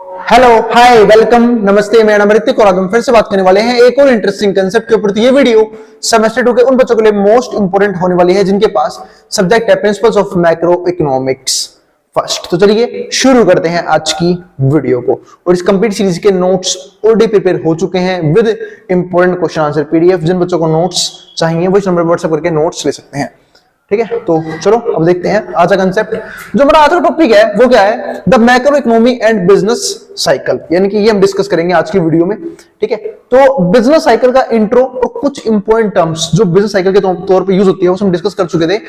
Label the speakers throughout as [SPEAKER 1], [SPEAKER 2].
[SPEAKER 1] Hello, हाय, welcome, नमस्ते। मेरा नाम ऋतिक और आज हम फिर से बात करने वाले हैं एक और इंटरेस्टिंग कंसेप्ट के ऊपर। तो ये वीडियो सेमेस्टर 2 के उन बच्चों के लिए मोस्ट इंपोर्टेंट होने वाली है जिनके पास सब्जेक्ट है principles of macro economics first. तो चलिए शुरू करते हैं आज की वीडियो को। और इस कंप्लीट सीरीज के नोट्स ऑलरेडी प्रिपेयर हो चुके हैं with important question answer PDF. जिन बच्चों को नोट्स चाहिए वो इस नंबर पर व्हाट्सएप करके नोट्स ले सकते हैं। ठीक है, तो चलो अब देखते हैं आज का कंसेप्ट। जो हमारा आज का टॉपिक है वो क्या है? The macro economy and business cycle, यानी कि ये हम डिस्कस करेंगे आज की वीडियो में। ठीक है, तो बिजनेस साइकिल का इंट्रो और कुछ इंपॉर्टेंट टर्म्स जो बिजनेस साइकिल के तौर पे यूज होती है वो हम डिस्कस कर चुके थे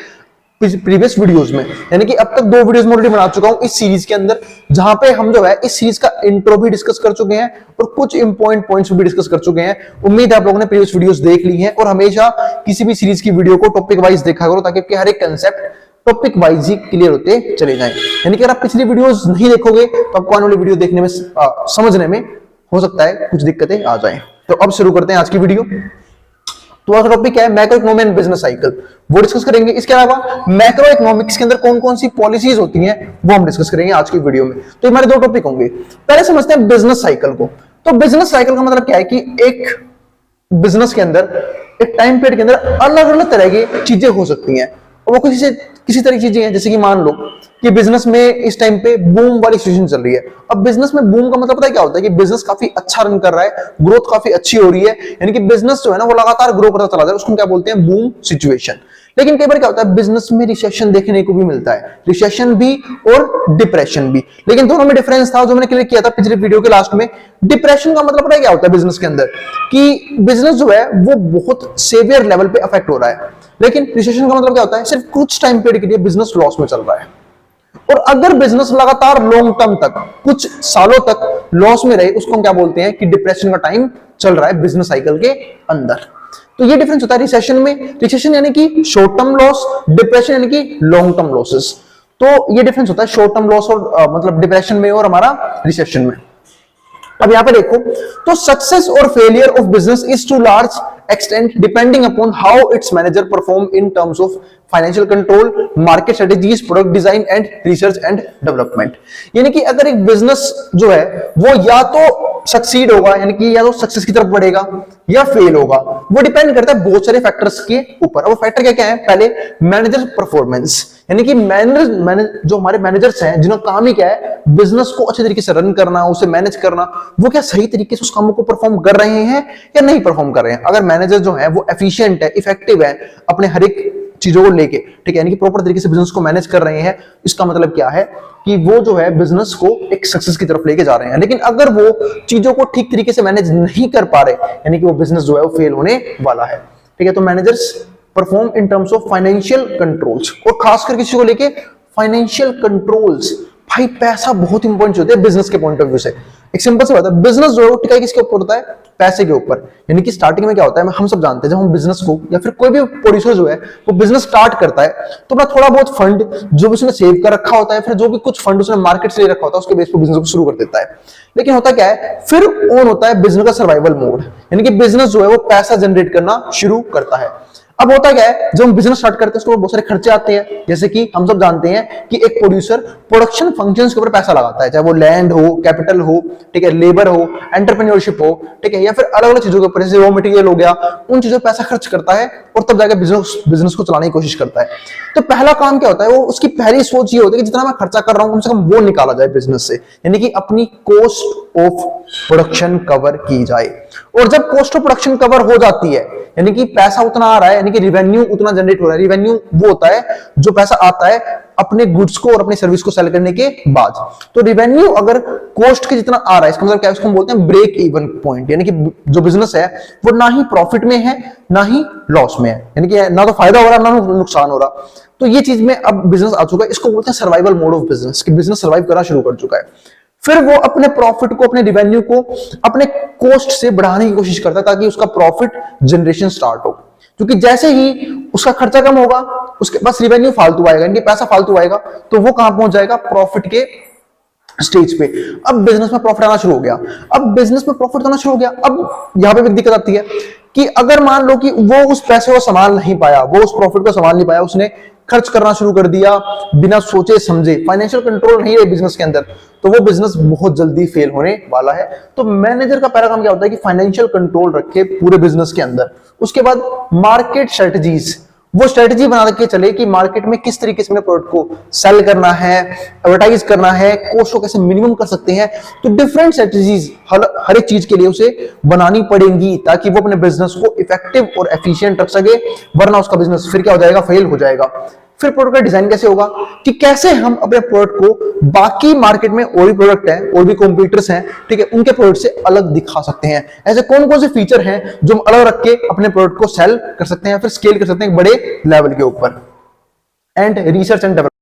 [SPEAKER 1] प्रीवियस वीडियोस में। यानी कि अब तक 2 वीडियोस में ऑलरेडी बना चुका हूं इस सीरीज के अंदर, जहां पे हम जो है इस सीरीज का इंट्रो भी डिस्कस कर चुके हैं और कुछ इंपॉर्टेंट पॉइंट्स भी डिस्कस कर चुके हैं। उम्मीद है आप लोगों ने प्रीवियस वीडियोस देख ली हैं। और हमेशा किसी भी सीरीज की वीडियो को टॉपिक वाइज देखा करो ताकि आपके हर एक कंसेप्ट टॉपिक वाइज ही क्लियर होते चले जाएं। यानी कि अगर आप पिछली वीडियोस नहीं देखोगे तो आपको आने वाली वीडियो देखने में समझने में हो सकता है कुछ दिक्कतें आ जाएं। तो अब शुरू करते हैं आज की वीडियो। तो आज टॉपिक है macro economy and business cycle, वो डिस्कस करेंगे। इसके अलावा मैक्रो इकोनॉमिक्स के अंदर कौन कौन सी पॉलिसीज होती हैं वो हम डिस्कस करेंगे आज की वीडियो में। तो हमारे 2 टॉपिक होंगे। पहले समझते हैं बिजनेस साइकिल को। तो बिजनेस साइकिल का मतलब क्या है कि एक बिजनेस के अंदर एक टाइम पीरियड के अंदर अलग अलग तरह की चीजें हो सकती हैं और वो किसी तरह की चीजें हैं। जैसे कि मान लो कि बिजनेस में इस टाइम पे बूम वाली सिचुएशन चल रही है। अब बिजनेस में बूम का मतलब पता है क्या होता है? कि बिजनेस काफी अच्छा रन कर रहा है, ग्रोथ काफी अच्छी हो रही है, यानी कि बिजनेस जो है ना वो लगातार ग्रो करता चला जा रहा है, उसको क्या बोलते हैं? Boom situation. लेकिन कई बार क्या होता है बिजनेस में रिसेशन देखने को भी मिलता है, रिसेशन भी और डिप्रेशन भी। लेकिन दोनों में डिफरेंस था जो मैंने क्लियर किया था पिछले वीडियो के लास्ट में। डिप्रेशन का मतलब पता है क्या होता है बिजनेस के अंदर? कि बिजनेस जो है वो बहुत सेवियर लेवल पे अफेक्ट हो रहा है। लेकिन रिसेशन का मतलब क्या होता है? सिर्फ कुछ टाइम पीरियड के लिए बिजनेस लॉस में चल रहा है। और अगर बिजनेस लगातार लॉन्ग टर्म तक कुछ सालों तक लॉस में रहे उसको हम क्या बोलते हैं? कि डिप्रेशन का टाइम चल रहा है बिजनेस साइकिल के अंदर। तो ये डिफरेंस होता है रिसेशन में। रिसेशन यानी कि शॉर्ट टर्म लॉस, डिप्रेशन यानी कि लॉन्ग टर्म लॉसेस। तो ये डिफरेंस होता है शॉर्ट टर्म लॉस और मतलब डिप्रेशन में और हमारा रिसेशन में। अब यहां पे देखो तो सक्सेस और failure of business is to large extent depending upon how its manager perform in terms of financial control, market strategies, product design and research and development। यानी कि अगर एक बिजनेस जो है वो या तो सक्सीड होगा यानी कि या तो सक्सेस की तरफ बढ़ेगा या फेल होगा, वो डिपेंड करता है बहुत सारे फैक्टर्स के ऊपर। अब वो फैक्टर क्या क्या है? पहले मैनेजर परफॉर्मेंस, यानी कि जो हमारे मैनेजर्स हैं जिन्होंने काम ही क्या है बिजनेस को अच्छे तरीके से रन करना, उसे मैनेज करना, वो क्या सही तरीके से उस काम को परफॉर्म कर रहे हैं या नहीं परफॉर्म कर रहे हैं। अगर मैनेजर जो है वो एफिशिएंट है, इफेक्टिव है अपने हर एक चीजों को लेके, ठीक है, यानी कि प्रॉपर तरीके से बिजनेस को मैनेज कर रहे हैं, इसका मतलब क्या है कि वो जो है बिजनेस को एक सक्सेस की तरफ लेके जा रहे हैं। लेकिन अगर वो चीजों को ठीक तरीके से मैनेज नहीं कर पा रहे यानी कि वो बिजनेस जो है वो फेल होने वाला है। ठीक है, तो managers perform in terms of financial controls, और खासकर किसी को लेके फाइनेंशियल कंट्रोल्स। भाई पैसा बहुत इंपॉर्टेंट होता है बिजनेस के पॉइंट ऑफ व्यू से। एक सिंपल सा बात है, बिजनेस जो है टिकाई किसके ऊपर होता है? पैसे के ऊपर। यानी कि स्टार्टिंग में क्या होता है हम सब जानते हैं, जब हम बिजनेस को या फिर कोई भी प्रोड्यूसर जो है वो बिजनेस स्टार्ट करता है तो अपना थोड़ा बहुत फंड जो भी उसने सेव कर रखा होता है, फिर जो भी कुछ फंड उसने मार्केट से ले रखा होता है उसके बेस पर बिजनेस को शुरू कर देता है। लेकिन होता क्या है फिर ऑन होता है बिजनेस का सर्वाइवल मोड, यानी कि बिजनेस जो है वो पैसा जनरेट करना शुरू करता है। अब होता क्या है जब हम बिजनेस स्टार्ट करते हैं उसको बहुत सारे खर्चे आते हैं। जैसे कि हम सब जानते हैं कि एक प्रोड्यूसर प्रोडक्शन फंक्शंस के ऊपर पैसा लगाता है, चाहे वो लैंड हो, कैपिटल हो, ठीक है, लेबर हो, एंटरप्रेन्योरशिप हो, ठीक है, या फिर अलग अलग चीजों के ऊपर जैसे रॉ मटेरियल हो गया, उन चीजों पर पैसा खर्च करता है और तब जाकर बिजनेस को चलाने की कोशिश करता है। तो पहला काम क्या होता है? वो उसकी पहली सोच ये होती है कि जितना मैं खर्चा कर रहा हूं कम से कम वो निकाला जाए बिजनेस से, यानी कि अपनी कॉस्ट ऑफ प्रोडक्शन कवर की जाए। और जब कॉस्ट ऑफ प्रोडक्शन कवर हो जाती है यानी कि पैसा उतना आ रहा है, यानी कि रिवेन्यू उतना जनरेट हो रहा है। रिवेन्यू वो होता है जो पैसा आता है अपने गुड्स को और अपनी सर्विस को सेल करने के बाद। तो रिवेन्यू अगर कॉस्ट के जितना आ रहा है इसका मतलब क्या है? इसको हम बोलते हैं ब्रेक इवन पॉइंट, यानी कि जो बिजनेस है वो ना ही प्रॉफिट में है ना ही लॉस में है, यानी कि ना तो फायदा हो रहा ना नुकसान हो रहा। तो ये चीज में अब बिजनेस आ चुका है, इसको बोलते हैं सर्वाइवल मोड ऑफ बिजनेस, कि बिजनेस सर्वाइव करना शुरू कर चुका है। फिर वो अपने प्रॉफिट को, अपने रिवेन्यू को अपने कॉस्ट से बढ़ाने की कोशिश करता है ताकि उसका प्रॉफिट जनरेशन स्टार्ट हो, क्योंकि जैसे ही उसका खर्चा कम होगा उसके पास रिवेन्यू फालतू आएगा, यानी पैसा फालतू आएगा, तो वो कहां पहुंच जाएगा? प्रॉफिट के स्टेज पे। अब बिजनेस में प्रॉफिट आना शुरू हो गया। अब बिजनेस में प्रॉफिट आना शुरू हो गया, अब यहां पे भी दिक्कत आती है कि अगर मान लो कि वो उस पैसे को संभाल नहीं पाया, वो उस प्रॉफिट को संभाल नहीं पाया, उसने खर्च करना शुरू कर दिया बिना सोचे समझे, फाइनेंशियल कंट्रोल नहीं रहे बिजनेस के अंदर, तो वो बिजनेस बहुत जल्दी फेल होने वाला है। तो मैनेजर का पहला काम क्या होता है कि फाइनेंशियल कंट्रोल रखे पूरे बिजनेस के अंदर। उसके बाद मार्केट स्ट्रेटजीज, वो स्ट्रेटजी बना के चले कि मार्केट में किस तरीके से अपने प्रोडक्ट को सेल करना है, एडवर्टाइज करना है, कॉस्ट को कैसे मिनिमम कर सकते हैं। तो डिफरेंट स्ट्रेटजीज हर एक चीज के लिए उसे बनानी पड़ेंगी ताकि वो अपने बिजनेस को इफेक्टिव और एफिशिएंट रख सके, वरना उसका बिजनेस फिर क्या हो जाएगा, फेल हो जाएगा। फिर प्रोडक्ट का डिजाइन कैसे होगा कि कैसे हम अपने प्रोडक्ट को बाकी मार्केट में और भी प्रोडक्ट है और भी कॉम्पिटिटर्स हैं, ठीक है, उनके प्रोडक्ट से अलग दिखा सकते हैं। ऐसे कौन कौन से फीचर हैं जो हम अलग रख के अपने प्रोडक्ट को सेल कर सकते हैं, फिर स्केल कर सकते हैं बड़े लेवल के ऊपर। And research and development